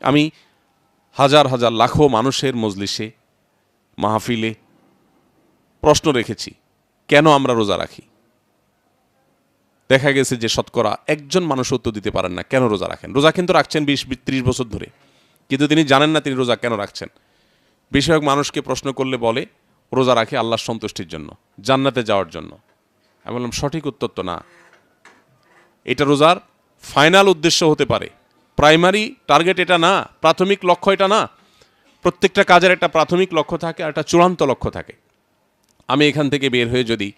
আমি হাজার হাজার লাখো মানুষের মজলিসে মাহফিলে প্রশ্ন রেখেছি, কেন আমরা রোজা রাখি? দেখা গেছে যে শতকরা একজন মানুষ উত্তর দিতে পারেন না কেন রোজা রাখেন। রোজা কিন্তু রাখছেন 20-30 বছর ধরে, কিন্তু তিনি জানেন না তিনি রোজা কেন রাখছেন। বেশিরভাগ মানুষকে প্রশ্ন করলে বলে রোজা রাখে আল্লাহর সন্তুষ্টির জন্য, জান্নাতে যাওয়ার জন্য। আমি বললাম সঠিক উত্তর তো না। এটা রোজার ফাইনাল উদ্দেশ্য হতে পারে, প্রাইমারি টার্গেট এটা না, প্রাথমিক লক্ষ্য এটা না। প্রত্যেকটা কাজের একটা প্রাথমিক লক্ষ্য থাকে আর একটা চূড়ান্ত লক্ষ্য থাকে। আমি এখান থেকে বের হয়ে যদি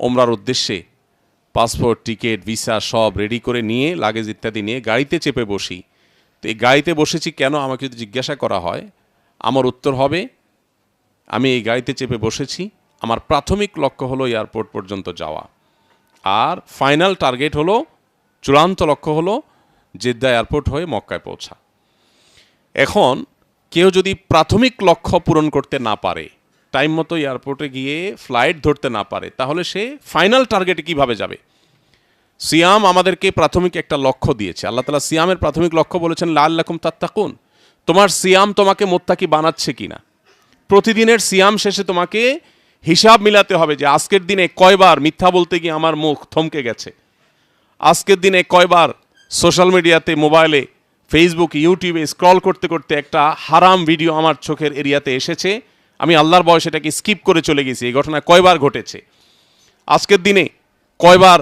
ওমরার উদ্দেশ্যে পাসপোর্ট, টিকিট, ভিসা সব রেডি করে নিয়ে, লাগেজ ইত্যাদি নিয়ে গাড়িতে চেপে বসি, তো এই গাড়িতে বসেছি কেন আমাকে যদি জিজ্ঞাসা করা হয়, আমার উত্তর হবে আমি এই গাড়িতে চেপে বসেছি, আমার প্রাথমিক লক্ষ্য হলো এয়ারপোর্ট পর্যন্ত যাওয়া, আর ফাইনাল টার্গেট হলো, চূড়ান্ত লক্ষ্য হলো জেদ্দা এয়ারপোর্ট হয়ে মক্কায় পৌঁছা। এখন কেউ যদি প্রাথমিক লক্ষ্য পূরণ করতে না পারে, টাইম মতো এয়ারপোর্টে গিয়ে ফ্লাইট ধরতে না পারে, তাহলে সে ফাইনাল টার্গেটে কিভাবে যাবে? সিয়াম আমাদেরকে প্রাথমিক একটা লক্ষ্য দিয়েছে। আল্লাহ তাআলা সিয়ামের প্রাথমিক লক্ষ্য বলেছেন লাআল্লাকুম তাত্তাকুন। তোমার সিয়াম তোমাকে মুত্তাকি বানাচ্ছে কিনা। প্রতিদিনের সিয়াম শেষে তোমাকে হিসাব মিলাতে হবে যে আজকের দিনে কয়বার মিথ্যা বলতে গিয়ে আমার মুখ থমকে গেছে, আজকের দিনে কয়বার সোশ্যাল মিডিয়াতে, মোবাইলে, ফেসবুক, ইউটিউবে স্ক্রল করতে করতে একটা হারাম ভিডিও আমার চোখের এরিয়াতে এসেছে, আমি আল্লাহর ভয়ে সেটাকে স্কিপ করে চলে গেছি। এই ঘটনা কয়বার ঘটেছে? আজকের দিনে কয়বার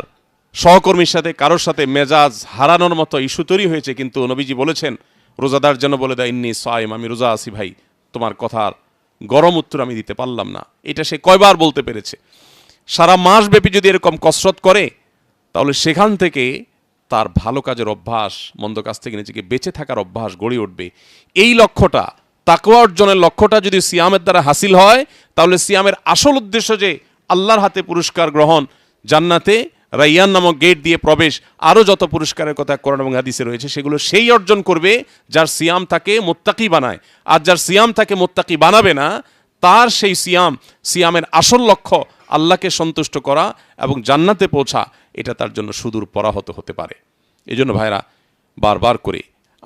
সহকর্মীর সাথে, কারোর সাথে মেজাজ হারানোর মতো ইস্যু তৈরি হয়েছে, কিন্তু নবীজি বলেছেন রোজাদার যেন বলে দেয় ইন্নী সাইম, আমি রোজা আছি ভাই, তোমার কথার গরম উত্তর আমি দিতে পারলাম না। এটা সে কয়বার বলতে পেরেছে? সারা মাস ব্যাপী যদি এরকম কসরত করে, তাহলে সেখান থেকে তার ভালো কাজের অভ্যাস, মন্দ কাজ থেকে নিজেকে বেঁচে থাকার অভ্যাস গড়ে উঠবে। এই লক্ষ্যটা, তাকওয়া অর্জনের লক্ষ্যটা যদি সিয়ামের দ্বারা হাসিল হয়, তাহলে সিয়ামের আসল উদ্দেশ্য যে আল্লাহর হাতে পুরস্কার গ্রহণ, জান্নাতে রাইয়ান নামক গেট দিয়ে প্রবেশ, আরও যত পুরস্কারের কথা কোরআন এবং হাদিসে রয়েছে, সেগুলো সেই অর্জন করবে যার সিয়াম তাকে মুত্তাকি বানায়। আর যার সিয়াম তাকে মুত্তাকি বানাবে না, তার সেই সিয়ামের আসল লক্ষ্য আল্লাহকে সন্তুষ্ট করা এবং জান্নাতে পৌঁছা, এটা তার জন্য সুদূর পরাহত হতে পারে। এই জন্য ভাইরা, বারবার করে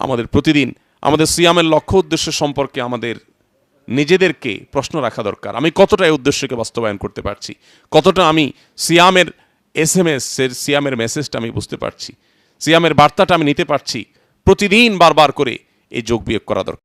আমাদের প্রতিদিন আমাদের সিয়ামের লক্ষ্য উদ্দেশ্য সম্পর্কে আমাদের নিজেদেরকে প্রশ্ন রাখা দরকার। আমি কতটা এই উদ্দেশ্যকে বাস্তবায়ন করতে পারছি, কতটা আমি সিয়ামের SMS এর সিয়ামের মেসেজটা আমি বুঝতে পারছি, সিয়ামের বার্তাটা আমি নিতে পারছি। প্রতিদিন বারবার করে এই যোগ বিয়োগ করা দরকার।